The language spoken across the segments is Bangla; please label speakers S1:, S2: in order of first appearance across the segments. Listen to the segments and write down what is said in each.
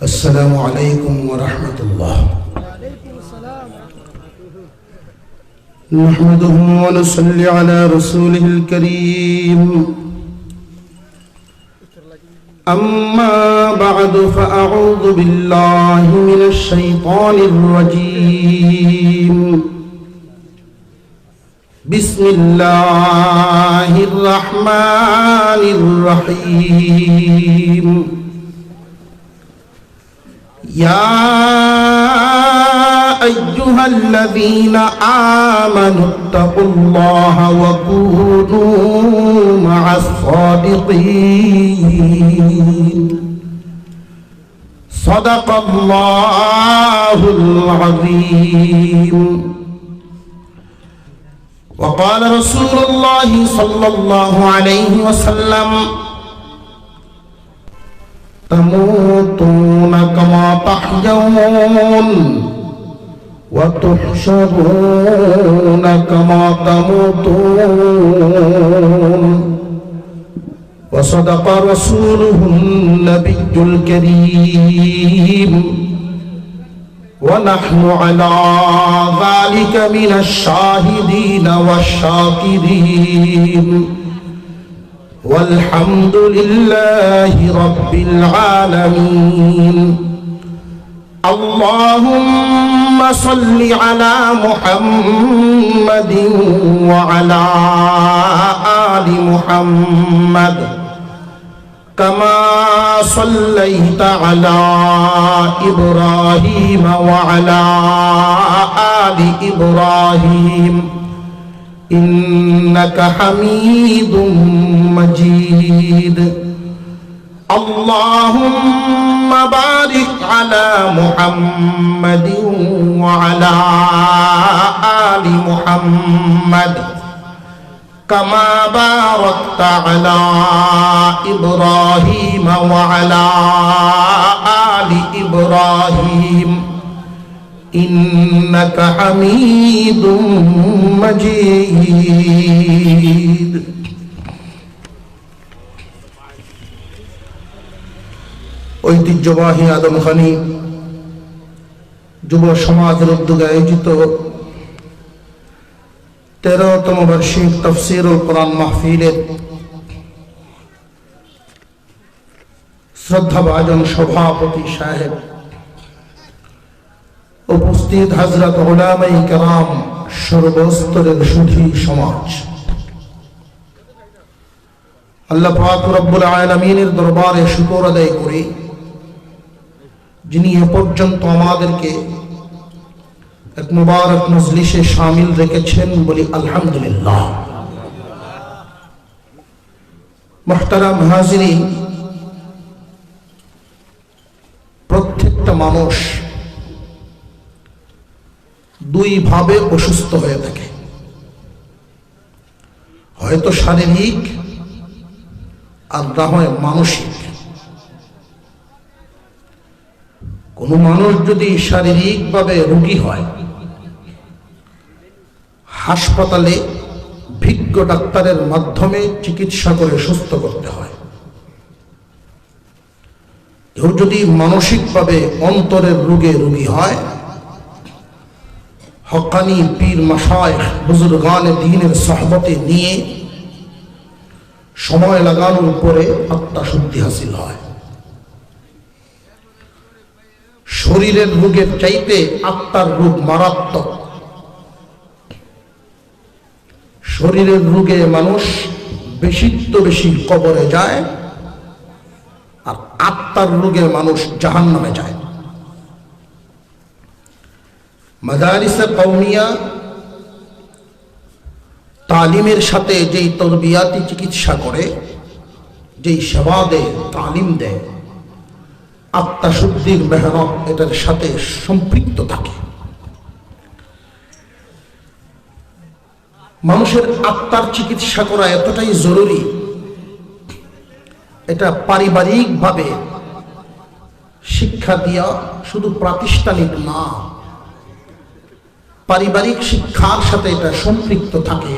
S1: السلام عليكم ورحمة الله. نحمده ونصلي على رسوله الكريم. أما بعد فأعوذ بالله من الشيطان الرجيم. بسم الله الرحمن الرحيم. يا أيها الذين آمنوا اتقوا الله وكونوا مع الصادقين. صدق الله العظيم. وقال رسول الله صلى الله عليه وسلم: تموتون كما تحيون وتحشرون كما تموتون. وصدق رسوله النبي الكريم، ونحن على ذلك من الشاهدين والشاكرين، والحمد لله رب العالمين. اللهم صل على محمد وعلى آل محمد كما صليت على إبراهيم وعلى آل إبراهيم إنك حميد مجيد. اللهم بارك على محمد وعلى آل محمد كما باركت على إبراهيم وعلى آل إبراهيم إنك حميد مجيد. ঐতিহ্যবাহী আদমখানি যুব সমাজের উদ্যোগে আয়োজিত 13তম বার্ষিক তাফসীরুল কোরআন মাহফিলের শ্রদ্ধাভাজন সভাপতি সাহেব, উপস্থিত হযরত উলামায়ে কেরাম, সর্বস্তরের সুধী সমাজ, আল্লাহ পাক রব্বুল আলামিনের দরবারে শুকর আদায় করি যিনি এ পর্যন্ত আমাদেরকে এক মুবারক মজলিসে শামিল রেখেছেন, বলি আলহামদুলিল্লাহ। মুহতারাম হাজিরিন, প্রত্যেকটা মানুষ দুই ভাবে অসুস্থ হয়ে থাকে, হয়তো শারীরিক আর না হয় মানসিক। কোন মানুষ যদি শারীরিকভাবে রোগী হয়, হাসপাতালে বিজ্ঞ ডাক্তারের মাধ্যমে চিকিৎসা করে সুস্থ করতে হয়। কেউ যদি মানসিকভাবে অন্তরের রোগে রোগী হয়, হক্কানি পীর মাশায়েখ বুজুর্গানে দ্বীনের সোহবতে নিয়ে সময় লাগানোর পরে আত্মশুদ্ধি হাসিল হয়। শরীরের রোগের চাইতে আত্মার রোগ মারাত্মক। শরীরের রোগে মানুষ বেশি কবরে যায়, আর আত্মার রোগে মানুষ জাহান্নামে যায়। মাদারিসে কওমিয়া তালিমের সাথে যেই তরবিয়াতি চিকিৎসা করে, যেই সেবা দেয়, তালিম দেয়, আত্মশুদ্ধির মেহনত এটার সাথে সম্পৃক্ত থাকে। মানুষের আত্মার চিকিৎসা করা এতটাই জরুরি, এটা পারিবারিকভাবে শিক্ষা দিয়া শুধু প্রাতিষ্ঠানিক না, পারিবারিক শিক্ষার সাথে এটা সম্পৃক্ত থাকে।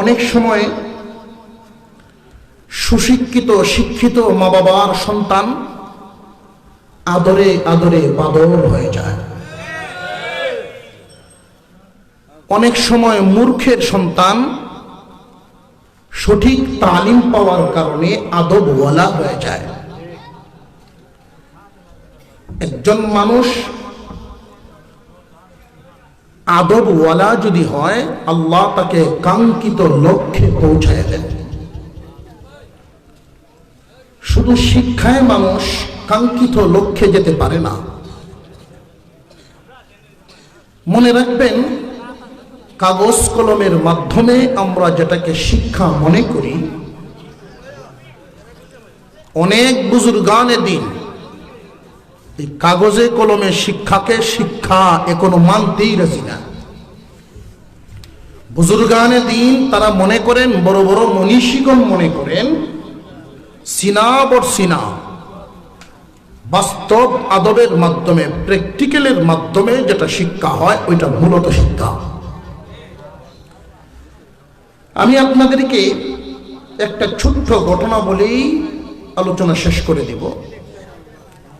S1: অনেক সময় সুশিক্ষিত শিক্ষিত মা বাবার সন্তান আদরে আদরে বাদর হয়ে যায়। অনেক সময় মূর্খের সন্তান সঠিক তালিম পাওয়ার কারণে আদবওয়ালা হয়ে যায়। একজন মানুষ আদবওয়ালা যদি হয়, আল্লাহ তাকে কাঙ্ক্ষিত লক্ষ্যে পৌঁছায় দেন। শুধু শিক্ষায় মানুষ কাঙ্ক্ষিত লক্ষ্যে যেতে পারে না। মনে রাখবেন, কাগজ কলমের মাধ্যমে আমরা যেটাকে শিক্ষা মনে করি, অনেক বুজুর্গানে দিন এই কাগজে কলমে শিক্ষাকে শিক্ষা এখনো মানতেই রাজি না। বুজুর্গানে দিন তারা মনে করেন, বড় বড় মনীষীগণ মনে করেন, সিনা বর সিনা বাস্তব আদবের মাধ্যমে, প্র্যাকটিক্যালের মাধ্যমে যেটা শিক্ষা হয় ওইটা মূলত শিক্ষা। আমি আপনাদেরকে একটা ছোট্ট ঘটনা বলেই আলোচনা শেষ করে দেব।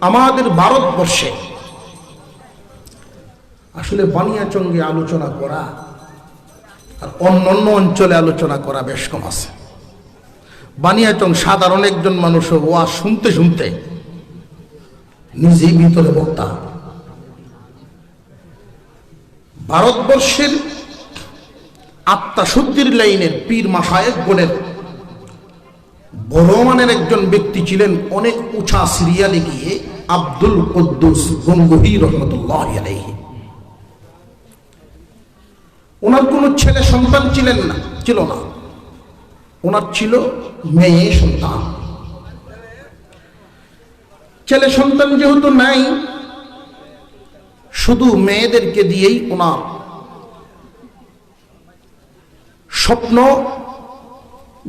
S1: আমাদের ভারতবর্ষে আসলে বানিয়াচঙ্গে আলোচনা করা আর অন্যান্য অঞ্চলে আলোচনা করা বেশ কম আছে। বানিয়াচং সাধারণ একজন মানুষ ওয়া শুনতে শুনতে নিজেই ভিতরে বক্তা। ভারতবর্ষের আত্মাশুদ্ধির লাইনের পীর মাশায়েখ গণের বড় মানের একজন ব্যক্তি ছিলেন, অনেক উঁচা সিরিয়ালে গিয়ে, আব্দুল কুদ্দুস গঙ্গোহী রহমতুল্লাহ আলাইহি। ওনার কোনো ছেলে সন্তান ছিল না, ওনার ছিল মেয়ে সন্তান। ছেলে সন্তান যেহেতু নাই, শুধু মেয়েদেরকে দিয়েই ওনার স্বপ্ন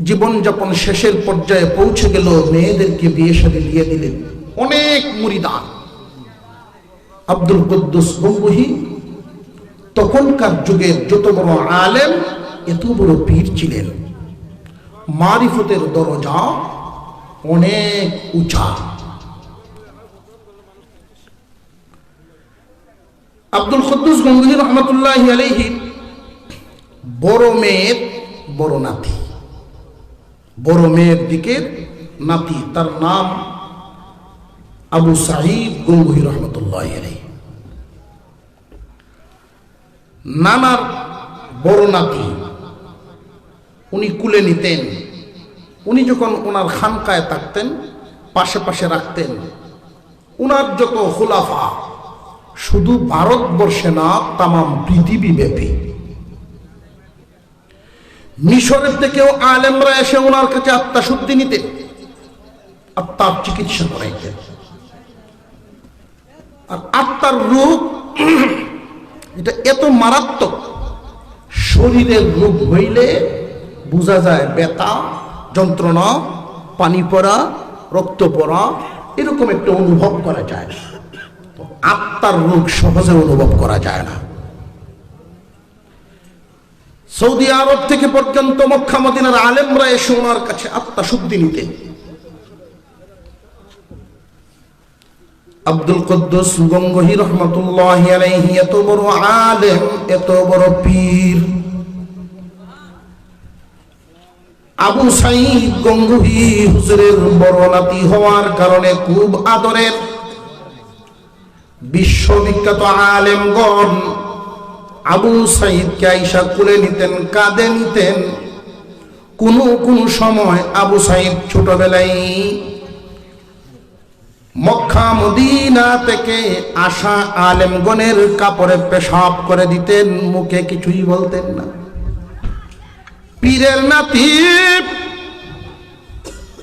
S1: জীবনযাপন শেষের পর্যায়ে পৌঁছে গেল। মেয়েদেরকে বিয়ে শাদী দিয়ে দিলেন। অনেক মুরিদান। আব্দুল কুদ্দুস গঙ্গোহী তখনকার যুগের যত বড় আলেম, এত বড় পীর ছিলেন। মারিফতের দরজা অনেক উঁচা। আব্দুল কুদ্দুস গঙ্গোহী রহমতুল্লাহ আলাইহি বড় মেয়ের বড় নাতি, বড় মেয়ের দিকের নাতি, তার নাম আবু সাঈদ গঙ্গোহী রহমতুল্লাহ আলাইহি। নানার বড় নাতি উনি কুলে নিতেন। উনি যখন ওনার খানকায় থাকতেন, পাশে পাশে রাখতেন। ওনার যত খুলাফা, শুধু ভারতবর্ষে না, তামাম পৃথিবী ব্যাপী, মিশরের থেকেও আলেমরা এসে ওনার কাছে আত্মাশুদ্ধি নিতেন, আত্মার চিকিৎসা করাইতেন। আর আত্মার রোগ এটা এত মারাত্মক, শরীরের রোগ হইলে বোঝা যায় ব্যথা, যন্ত্রণা, পানি পড়া, রক্ত পড়া, এরকম একটা অনুভব করা যায়। আত্মার রোগ সহজে অনুভব করা যায় না। সৌদি আরব থেকে পর্যন্ত মক্কা মদিনার আলেমরা এসে ওনার কাছে আত্মাশুদ্ধি নিতেন। আব্দুল কুদ্দুস গঙ্গোহী রহমতুল্লাহ আলাইহি এত বড় আলেম, এত বড় পীর। আবু সাঈদ গঙ্গোহী হুজুরের বড় নাতি হওয়ার কারণে খুব আদরের। বিশ্ববিখ্যাত আলেমগণ আবু সাঈদকে আইসা কুলে নিতেন, কাঁধে নিতেন। কোন সময় আবু সাঈদ ছোটবেলায় মক্কা মদিনা থেকে আসা আলেমগণের কাপড়ে পেশাব করে দিতেন, মুখে কিছুই বলতেন না। পীরের নাতি,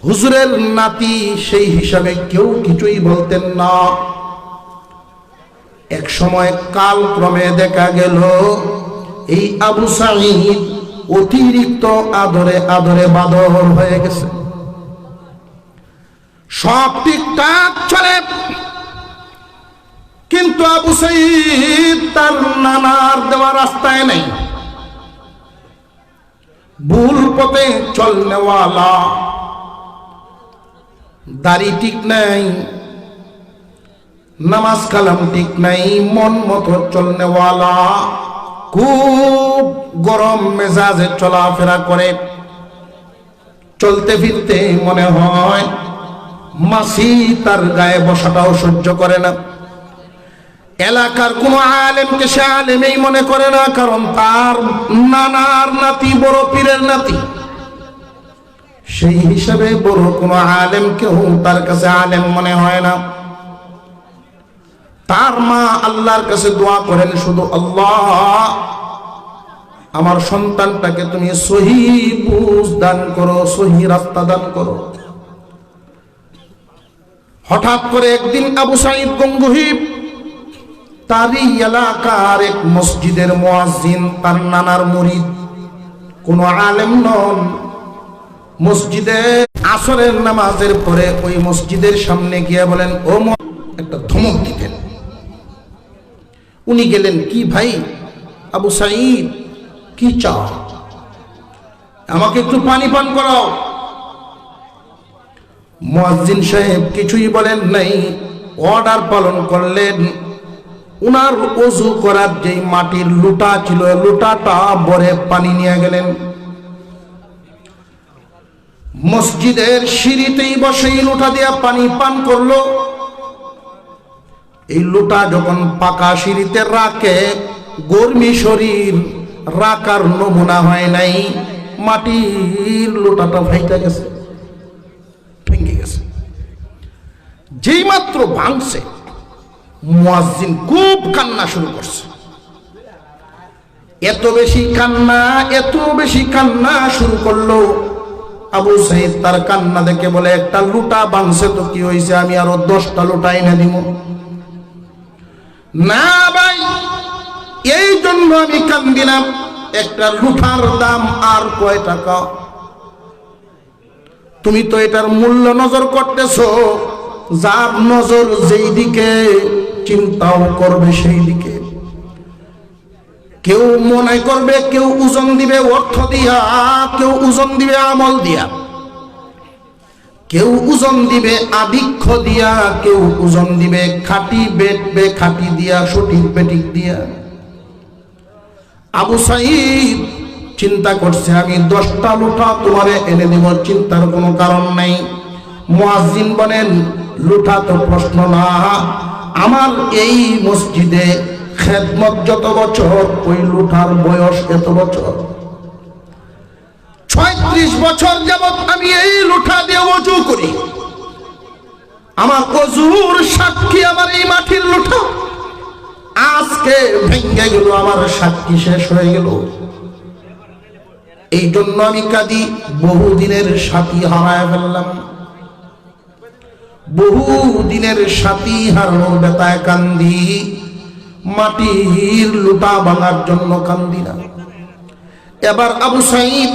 S1: হুজুরের নাতি, সেই হিসাবে কেউ কিছুই বলতেন না। এক সময় কালক্রমে দেখা গেল এই আবু সাঈদ অতিরিক্ত আদরে আদরে বাদর হয়ে গেছে। সব ঠিকঠাক চলে, কিন্তু আবু সাঈদ তার নানার দেওয়া রাস্তায় নেই। ভুল পথে চলনেওয়ালা দাড়ি ঠিক নাই, নামাজ কালাম ঠিক নাই, মন মতো চলনেওয়ালা, খুব গরম মেজাজে চলাফেরা করে। চলতে ফিরতে মনে হয় মাছি তার গায়ে বসাটাও সহ্য করে না। এলাকার কোন আলেমকে সে আলেমই মনে করে না, কারণ তার নানার নাতি বড় পীরের নাতি। সেই হিসাবে বড় কোন আলেমকেও তার কাছে আলেম মনে হয় না। তার মা আল্লাহর কাছে দোয়া করেন শুধু, আল্লাহ আমার সন্তানটাকে তুমি সহি বুঝ দান করো, সহি রাস্তা দান করো। হঠাৎ করে একদিন আবু সাঈদ গঙ্গুহি তারই এলাকার এক মসজিদের মুয়াজ্জিন, তার নানার মুরিদ, কোন আলেম নন, মসজিদে আসরের নামাজের পরে ওই মসজিদের সামনে গিয়ে বলেন, ও একটা ধমক দিতেন। উনি গেলেন, কি ভাই আবু সাঈদ, কি চাও, আমাকে একটু পানি পান করাও। মুয়াজ্জিন সাহেব কিছুই বলেন নাই, অর্ডার পালন করলেন। উনার ওযু করার যে মাটির লোটা ছিল, লোটাটা ভরে পানি নিয়ে গেলেন। মসজিদের সিঁড়িতেই বসে লোটা দিয়ে পানি পান করলো। এই লোটা যখন পাকা সিঁড়িতে রাখে, গরমি শরীর রাখার নমুনা হয় নাই, মাটির লোটাটা ভাইটা গেছে, ভেঙে গেছে। যেই মাত্র ভাঙছে, মুয়াজ্জিন খুব কান্না শুরু করছে। এত বেশি কান্না শুরু করলো। আবু সাঈদ তার কান্না দেখে বলে, একটা লুটা ভাঙছে তো কি হয়েছে, আমি আরো 10টা লুটা এনে দিব। না ভাই, এই জন্য আমি কান্দি না, একটা লুঠার দাম আর কয় টাকা? তুমি তো এটার মূল্য নজর করতেছো, যার নজর যেই দিকে চিন্তাও করবে সেই দিকে। কেউ মনে করবে, কেউ ওজন দিবে অর্থ দিয়া, কেউ ওজন দিবে আমল দিয়া, কেউ ওজন দিবে আবিক্ষ দিয়া, কেউ ওজন দিবে খাঁটি বেটবে খাঁটি দিয়া, সঠিক বেটিক দিয়া। আবু সাঈদ চিন্তা করছে, আমি 10টা লুঠা তোমারে এনে দেব, চিন্তার কোনো কারণ নাই। মুয়াজ্জিন বলেন, লুঠা তো প্রশ্ন না, আমার এই মসজিদে খেদমত যত বছর, ওই লুঠার বয়স এত বছর। 36 বছর যাবত আমি এই লুঠা দিয়ে ওযু করি, আমার ওযুর সাক্ষী আমার এই মাটির লুঠা। আজকে ভেঙে গেল, আমার সাক্ষী শেষ হয়ে গেল। এই জন্য আমি কাঁদি, বহুদিনের সাথী হারায় ফেললাম। বহুদিনের সাথী হারানোর ব্যথায় কান্দি, মাটির লুটা ভাঙার জন্য কান্দি না। এবার আবু সাঈদ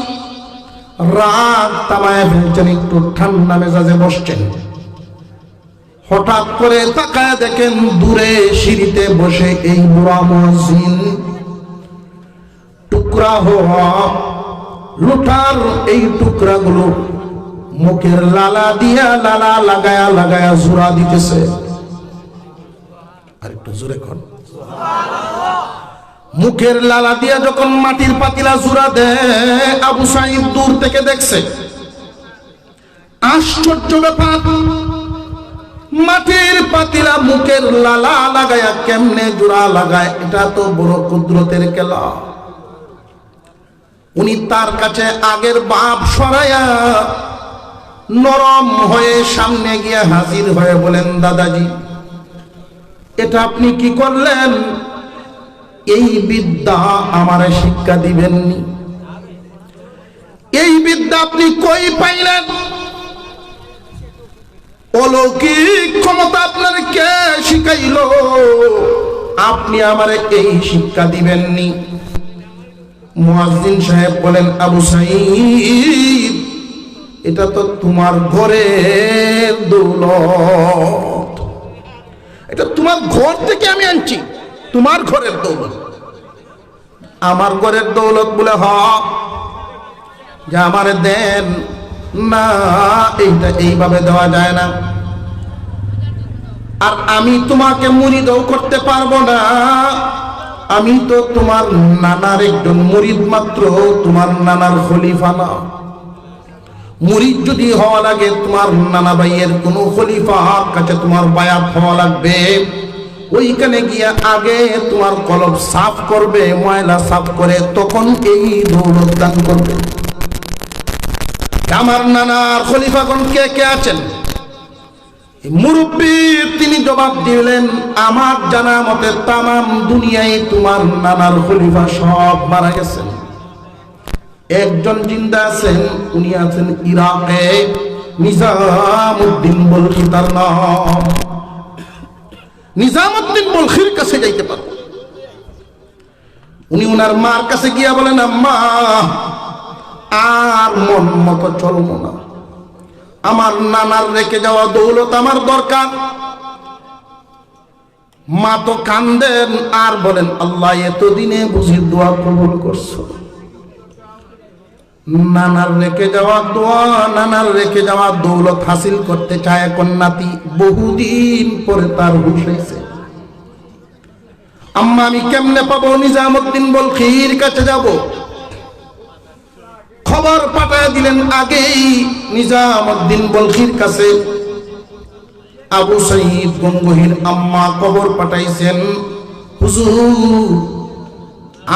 S1: রাগ তামায় ফেলছেন, একটু ঠান্ডা মেজাজে বসছেন। হঠাৎ করে তাকায় দেখেন, দূরে সিঁড়িতে বসে এই বুড়া মুয়াজ্জিন টুকরা হওয়া লুটার এই টুকরাগুলো মুখের লালা দিয়া, লালা লাগায়া লাগায়া জোড়া দিতেছে। আর একটু জোরে কর। মুখের লালা দিয়া যখন মাটির পাতিলা জোড়া দেয়, আবু সাঈদ দূর থেকে দেখছে। আশ্চর্য ব্যাপার, মাটির পাতিলা মুখের লালা লাগায়া কেমনে জোড়া লাগায়, এটা তো বড় কুদরতের খেলা। উনি তার কাছে আগের বাপ সরাইয়া নরম হয়ে সামনে গিয়ে হাজির হয়ে বলেন, দাদাজি এটা আপনি কি করলেন? এই বিদ্যা আমারে শিক্ষা দিবেননি? এই বিদ্যা আপনি কই পাইলেন? অলৌকিক ক্ষমতা আপনার কে শিখাইল? আপনি আমারে এই শিক্ষা দিবেননি? মুয়াজ্জিন সাহেব বলেন, আবু সাঈদ এটা তো তোমার ঘরের দৌলত, এটা তোমার ঘর থেকে আমি আনছি, তোমার ঘরের দৌলত। আমার ঘরের দৌলত বলে, হ যে আমারে দেন, না, এইটা এইভাবে দেওয়া যায় না। আর আমি তোমাকে মুরিদও করতে পারবো না, আমি তো তোমার নানার একজন মুরিদ মাত্র, তোমার নানার খলিফা না। মুরিদ যদি হওয়া লাগে তোমার নানা ভাইয়ের কোনো খলিফার কাছে তোমার বায়াত হওয়া লাগবে। ওইখানে গিয়ে আগে তোমার কলব সাফ করবে, ময়লা সাফ করে তখন এই দৌলত দান করবে। আমার নানার খলিফাগণ কে কে আছেন? মুরব্বী তিনি জবাব দিলেন, আমার জানা মতে তামাম দুনিয়ায় তোমার নানার খলিফা সব মারা গেছেন। একজন জিন্দা আছেন, উনি আছেন ইরাকে, নিজামউদ্দিন বলখি তার নাম। নিজামউদ্দিন বলখির কাছে যাইতে পারো। উনি ওনার মার কাছে গিয়া বলেন, আম্মা আর মন মতো চলবো না, আমার নানার রেখে যাওয়া দৌলত আমার দরকার। মা তো কান্দেন আর বলেন, আল্লাহ এতদিনে বুঝি দোয়া কবুল করছো। নানার রেখে যাওয়া দোয়া, নানার রেখে যাওয়া দৌলত হাসিল করতে চায় এখন নাতি। বহুদিন পরে তার হুঁশ হয়েছে। আম্মা আমি কেমনে পাবো? নিজামউদ্দিন বলখির কাছে যাব। খবর পাঠায় দিলেন আগেই নিজামউদ্দিন বলখির কাছে। আবু সাঈদ গঙ্গোহীর আম্মা খবর পাঠাইছেন, হুজুর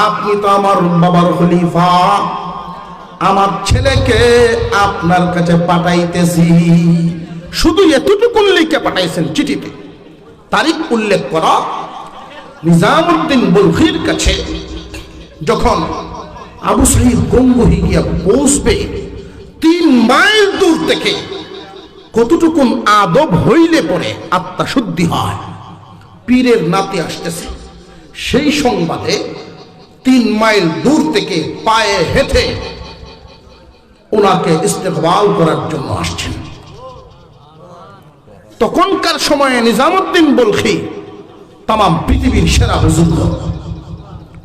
S1: আপনি তো আমার বাবার খলিফা, আমার ছেলেকে আপনার কাছে পাঠাইতেছি। শুধু এতটুকু লিখে পাঠাইছেন চিঠিতে, তারিখ উল্লেখ করা। নিজামউদ্দিন বলখির কাছে যখন আবু সাঈদ গঙ্গোহী গিয়া পৌঁছবে, 3 মাইল দূর থেকে কতটুকুন আদব হইলে পরে আত্মা শুদ্ধি হয়, পীরের নাতি আসতেছে, সেই সংবাদে 3 মাইল দূর থেকে পায়ে হেঁটে ওনাকে ইস্তেকবাল করার জন্য আসছেন। তখনকার সময়ে নিজামউদ্দিন বলখি তামাম পৃথিবীর সেরা হুজুর।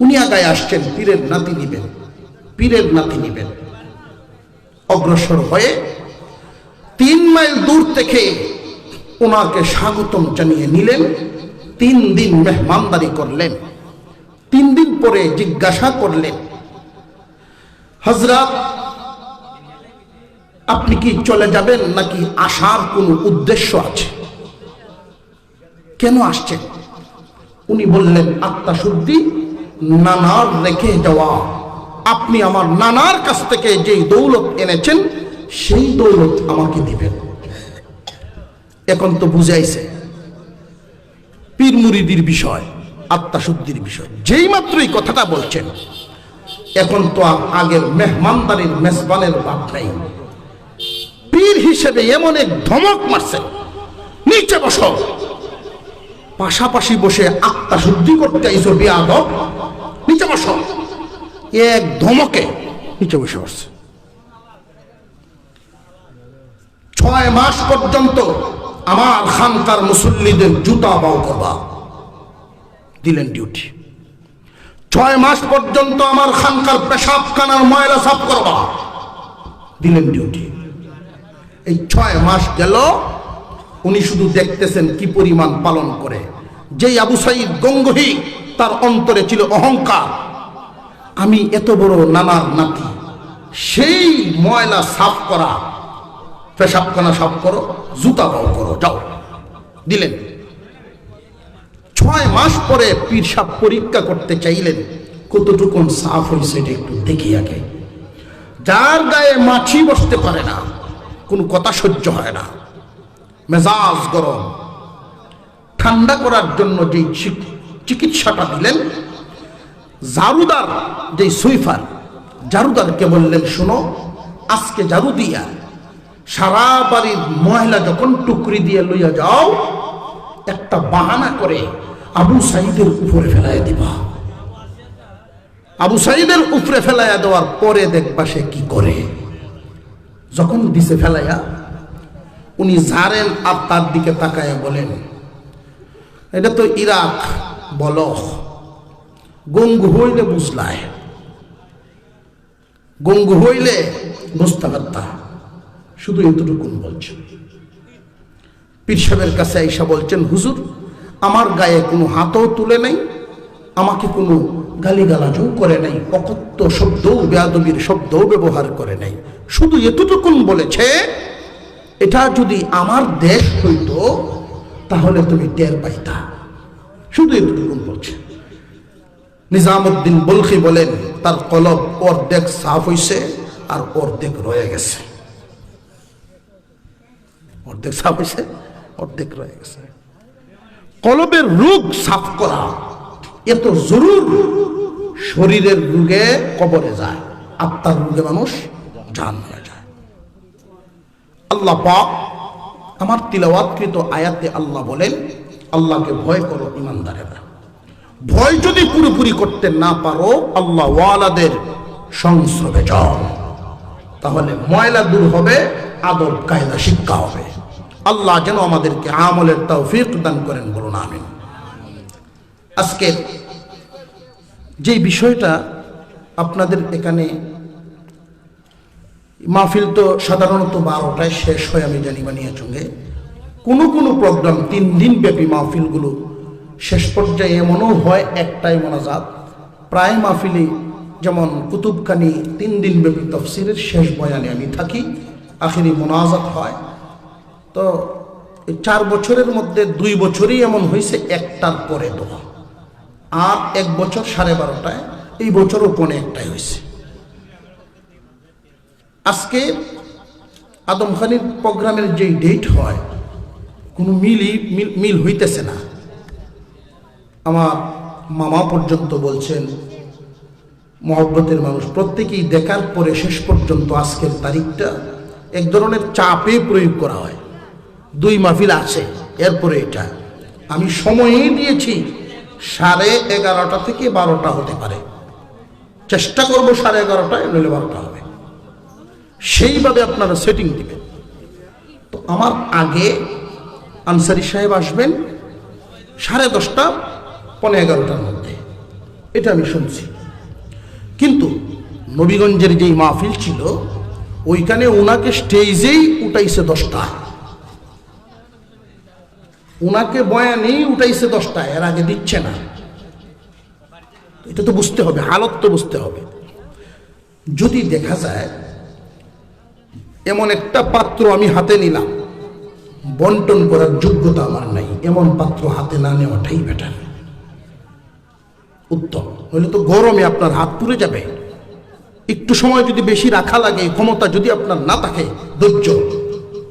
S1: উনি আগায় আসছেন, পীরের নাতি নিবেন, পীরের নাতি নিবেন। অগ্রসর হয়ে 3 মাইল দূর থেকে ওনাকে স্বাগতম জানিয়ে নিলেন। 3 দিন মেহমানদারি করলেন। 3 দিন পরে জিজ্ঞাসা করলেন, হযরত আপনি কি চলে যাবেন নাকি আসার কোনো উদ্দেশ্য আছে? কেন আসছেন? উনি বললেন, আত্মা শুদ্ধি, নানার রেখে যাওয়া। আপনি আমার নানার কাছ থেকে যেই দৌলত এনেছেন সেই দৌলত আমাকে দিবেন। এখন তো বুঝাইছে পীর মুরিদির বিষয়, আত্মা শুদ্ধির বিষয়। যেই মাত্র এই কথাটা বলছেন, এখন তো আগের মেহমানদারির মেজবানের ভাব নাই। পীর হিসেবে এমন এক ধমক মারছেন, নিচে বসো। পাশাপাশি বসে আত্মা শুদ্ধি করতে আইছো বেয়াদব, নিচে বসো। এক ধমকে নিচে বসে বসছে। 6 মাস পর্যন্ত আমার খানকার মুসল্লিদের জুতা বাউ করবা, দিলেন ডিউটি। 6 মাস পর্যন্ত আমার খানকার পেশাবখানার ময়লা সাফ করবা, দিলেন ডিউটি। এই 6 মাস গেল, উনি শুধু দেখতেছেন কি পরিমাণ পালন করে। যেই আবু সাঈদ গঙ্গোহী, তার অন্তরে ছিল অহংকার, আমি এত বড় নানার নাতি, সেই ময়লা সাফ করা, পেশাবখানা সাফ করো, জুতা বাউ করো, যাও, দিলেন। 6 মাস পরে পীর সাহেব পরীক্ষা করতে চাইলেন কতটুকুন সাফ হয়েছে এটা একটু দেখি আগে। যার গায়ে মাছি বসতে পারে না, কোনো কথা সহ্য হয় না, মেজাজ গরম, ঠান্ডা করার জন্য যে চিকিৎসাটা দিলেন, জারুদার যে সুইফার, জারুদারকে বললেন, শোনো আজকে জারু দিয়া সারা বাড়ির ময়লা যখন টুকরি দিয়ে লইয়া যাও, একটা বাহানা করে আবু সাঈদের উপরে ফেলাইয়া দিবা। আবু সাঈদের উপরে ফেলাইয়া দেওয়ার পরে দেখবা সে কি করে। যখন দিছে ফেলাইয়া, উনি ঝাড়েন আর তার দিকে তাকায়া বলেন, এটা তো ইরাক বলখ, গঙ্গু হইলে বুঝলায়, গঙ্গু হইলে বুঝতে পারতা, শুধু এতটুকুন বলছেন। পীর সাহেবের কাছে আইসা বলছেন, হুজুর আমার গায়ে কোনো হাতও তুলে নাই, আমাকে কোনো গালিগালাজও করে নাই, অকথ্য শব্দও বেয়াদবির শব্দও ব্যবহার করে নাই, শুধু এতটুকুন বলেছে, এটা যদি আমার দেশ হইতো তাহলে তুমি টের পাইতা। শুধু এতটুকুন বলছে। নিজামুদ্দিন বলখি বলেন, তার কলব অর্ধেক সাফ হইছে আর অর্ধেক রয়ে গেছে। অর্ধেক সাফ হইছে, অর্ধেক রয়ে গেছে। কলবের রোগ সাফ করা এত জরুর। শরীরের রোগে কবরে যায়, আত্মার রোগে মানুষ জান হয়ে যায়। আল্লাহ পাক আমার তিলাওয়াতকৃত আয়াতে আল্লাহ বলেন, আল্লাহকে ভয় করো ইমানদারেরা। ভয় যদি পুরোপুরি করতে না পারো, আল্লাহ ওয়ালাদের সংস্রবে যাও, তাহলে ময়লা দূর হবে, আদব কায়দা শিক্ষা হবে। আল্লাহ যেন আমাদেরকে আমলের তৌফিক দান করেন, বলুন আমিন। আজকে যে বিষয়টা আপনাদের এখানে, মাহফিল তো সাধারণত 12টায় শেষ হয়, আমি জানি বানিয়াচঙ্গে কোনো প্রোগ্রাম 3 দিন ব্যাপী মাহফিলগুলো শেষ পর্যায়ে এমনও হয় একটাই মোনাজাত। প্রায় মাহফিলে যেমন কুতুবখানি 3 দিন ব্যাপী তফসিরের শেষ বয়ানে আমি থাকি, আখিরি মোনাজাত হয়। তো 4 বছরের মধ্যে 2 বছরই এমন হয়েছে একটার পরে দোয়া, আর 1 বছর 12:30টায়, এই বছরও 1:15টায় হয়েছে। আজকে আদমখানির প্রোগ্রামের যেই ডেট হয়, কোনো মিল হইতেছে না। আমার মামা পর্যন্ত বলছেন, মহব্বতের মানুষ প্রত্যেকেই দেখার পরে শেষ পর্যন্ত আজকের তারিখটা এক ধরনের চাপে প্রয়োগ করা হয়। 2 মাহফিল আছে, এরপরে এটা আমি সময়ই দিয়েছি 11:30 থেকে 12টা হতে পারে, চেষ্টা করবো 11:30টায়, নইলে 12টা হবে, সেইভাবে আপনারা সেটিং দিবেন। তো আমার আগে আনসারি সাহেব আসবেন 10:30, 11:15টার মধ্যে, এটা আমি শুনছি। কিন্তু নবীগঞ্জের যেই মাহফিল ছিল, ওইখানে ওনাকে স্টেজেই উঠাইছে 10টায়, ওনাকে বয়ানেই উঠাইছে 10টায়, এর আগে দিচ্ছে না। এটা তো বুঝতে হবে, হালত তো বুঝতে হবে। যদি দেখা যায় এমন একটা পাত্র আমি হাতে নিলাম, বন্টন করার যোগ্যতা আমার নাই, এমন পাত্র হাতে না নেওয়াটাই বেটার, উত্তম। হলে তো গরমে আপনার হাত পুড়ে যাবে। একটু সময় যদি বেশি রাখা লাগে, ক্ষমতা যদি আপনার না থাকে, ধৈর্য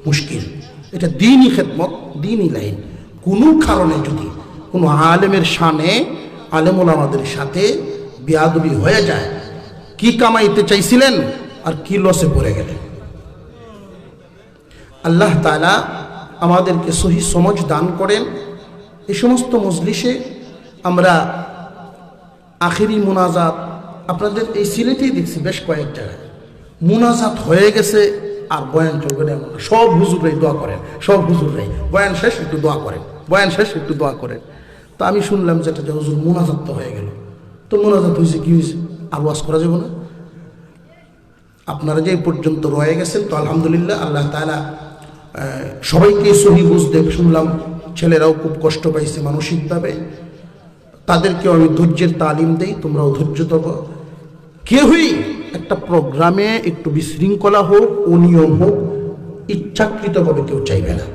S1: মুশকিল। এটা দ্বীনি খেদমত, দ্বীনি লাইন। কোনো কারণে যদি কোনো আলেমের শানে, আলেম ওলামাদের সাথে বেয়াদবি হয়ে যায়, কি কামাইতে চাইছিলেন আর কি লসে পড়ে গেলেন। আল্লাহ তাআলা আমাদেরকে সহি সমঝ দান করেন। এই সমস্ত মজলিসে আমরা আখিরি মুনাজাত, আপনাদের এই সিলেটেই দেখছি বেশ কয়েক জায়গায় মুনাজাত হয়ে গেছে, আর বয়ান চলবে না। সব হুজুররাই দোয়া করেন, সব হুজুররাই বয়ান শেষ একটু দোয়া করেন, বয়ান শেষ একটু দোয়া করেন। তো আমি শুনলাম যেটা, যে হুজুর মুনাজাত তো হয়ে গেল, তো মুনাজাত হয়েছে, কি হয়েছে, আর ওয়াজ করা যাবে না? আপনারা যে পর্যন্ত রয়ে গেছেন, তো আলহামদুলিল্লাহ, আল্লাহ তাআলা সবাইকে সহি বুঝ দেখ। শুনলাম ছেলেরাও খুব কষ্ট পাইছে মানসিকভাবে, তাদেরকেও আমি ধৈর্যের তালিম দেই, তোমরাও ধৈর্য দেবো। কেউই একটা প্রোগ্রামে একটু বিশৃঙ্খলা হোক, অনিয়ম হোক, ইচ্ছাকৃতভাবে কেউ চাইবে না।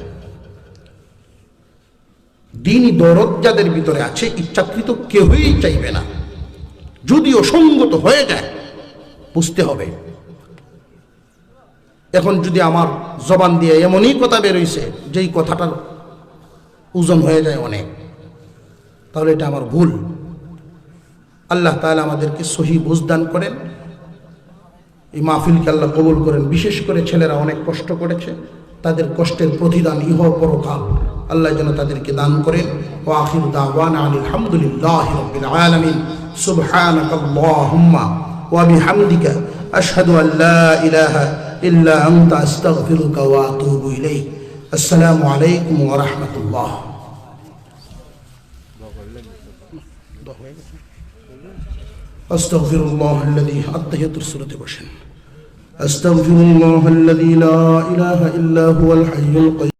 S1: দ্বীনি দরদ যাদের ভিতরে আছে, ইচ্ছাকৃত কেউই চাইবে না। যদি অসঙ্গত হয়ে যায়, বুঝতে হবে। এখন যদি আমার জবান দিয়ে এমনই কথা বেরোইছে, যেই কথাটার ওজন হয়ে যায় অনেক, তাহলে এটা আমার ভুল। আল্লাহ তাআলা আমাদেরকে সহি বুঝদান করেন, এই মাহফিলকে আল্লাহ কবুল করেন। বিশেষ করে ছেলেরা অনেক কষ্ট করেছে, তাদের কষ্টের প্রতিদান ইহ পরকাল আল্লাহ যেন তাদেরকে দান করেন। ওয়া আখিরু দাওয়ানা আলহামদুলিল্লাহি রাব্বিল আলামিন। সুবহানাকাল্লাহুম্মা ওয়া বিহামদিকা আশহাদু আল লা ইলাহা ইল্লা আনতা আস্তাগফিরুকা ওয়া আতুবু ইলাইক। আসসালামু আলাইকুম ওয়া রাহমাতুল্লাহ। আস্তাগফিরুল্লাহ আল্লাযী আত্তাহিয়াতুস সুরাতে বসেন। আস্তাগফিরুল্লাহ আল্লাযী লা ইলাহা ইল্লা হুয়াল হাইয়ুল কাইয়্যুম।